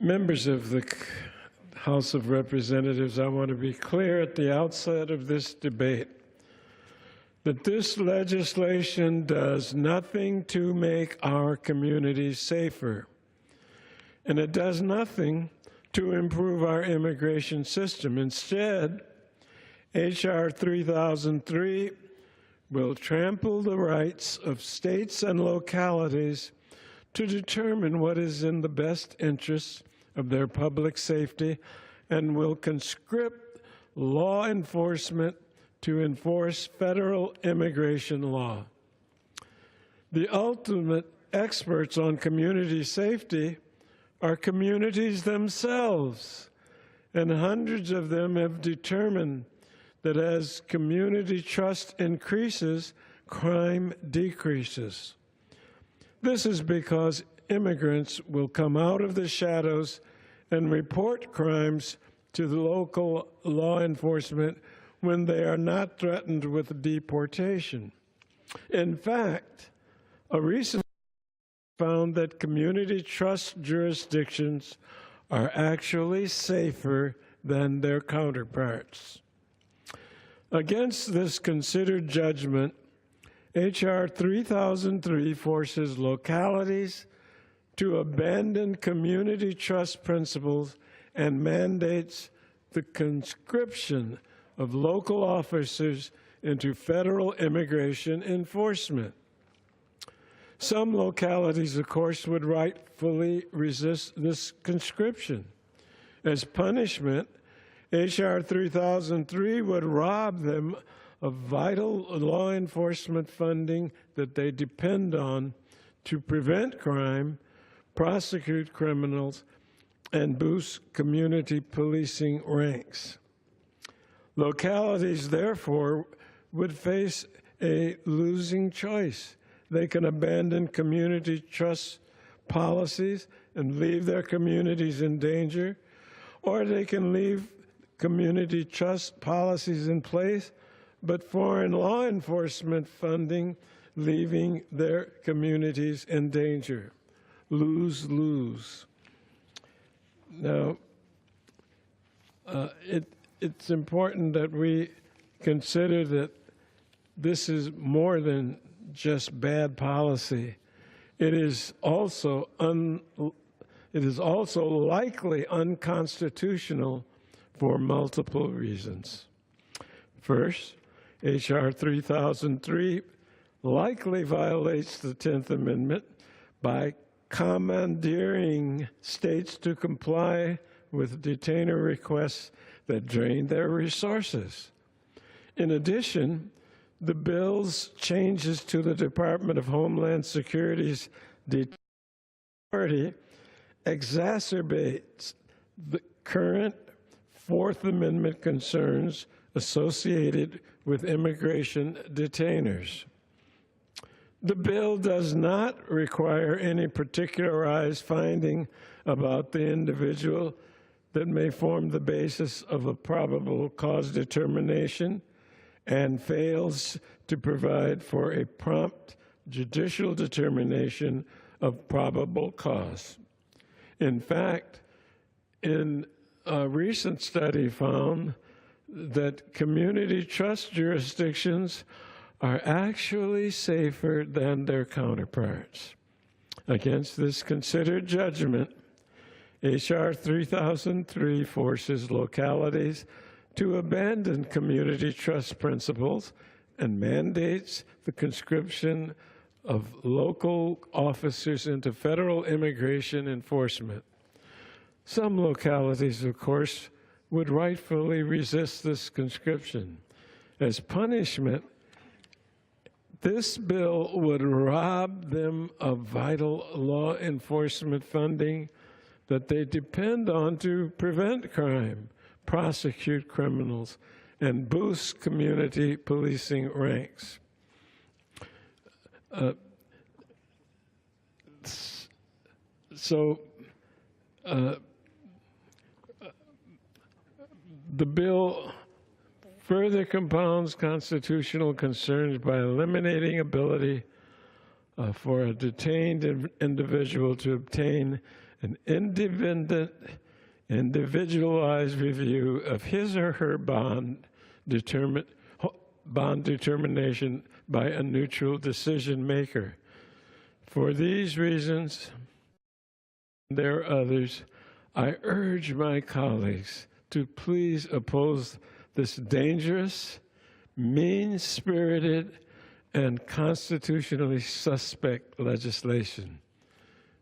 Members of the House of Representatives, I want to be clear at the outset of this debate that this legislation does nothing to make our communities safer, and it does nothing to improve our immigration system. Instead, H.R. 3003 will trample the rights of states and localities to determine what is in the best interests of their public safety and will conscript law enforcement to enforce federal immigration law. The ultimate experts on community safety are communities themselves, and hundreds of them have determined that as community trust increases, crime decreases. This is because immigrants will come out of the shadows and report crimes to the local law enforcement when they are not threatened with deportation. In fact, a recent found that community trust jurisdictions are actually safer than their counterparts. Against this considered judgment, H.R. 3003 forces localities to abandon community trust principles and mandates the conscription of local officers into federal immigration enforcement. Some localities, of course, would rightfully resist this conscription. As punishment, H.R. 3003 would rob them of vital law enforcement funding that they depend on to prevent crime, prosecute criminals, and boost community policing ranks. Localities, therefore, would face a losing choice. They can abandon community trust policies and leave their communities in danger, or they can leave community trust policies in place, but foreign law enforcement funding, leaving their communities in danger. Lose-lose. Now, it's important that we consider that this is more than just bad policy. It is also likely unconstitutional for multiple reasons. First, H.R. 3003 likely violates the 10th Amendment by commandeering states to comply with detainer requests that drain their resources. In addition, the bill's changes to the Department of Homeland Security's detainment authority exacerbates the current Fourth Amendment concerns associated with immigration detainers. The bill does not require any particularized finding about the individual that may form the basis of a probable cause determination and fails to provide for a prompt judicial determination of probable cause. In fact, a recent study found that community trust jurisdictions are actually safer than their counterparts. Against this considered judgment, H.R. 3003 forces localities to abandon community trust principles and mandates the conscription of local officers into federal immigration enforcement. Some localities, of course, would rightfully resist this conscription. As punishment, this bill would rob them of vital law enforcement funding that they depend on to prevent crime, prosecute criminals, and boost community policing ranks. The bill further compounds constitutional concerns by eliminating ability for a detained individual to obtain an independent, individualized review of his or her bond determination by a neutral decision maker. For these reasons, and there are others, I urge my colleagues to please oppose this dangerous, mean-spirited, and constitutionally suspect legislation.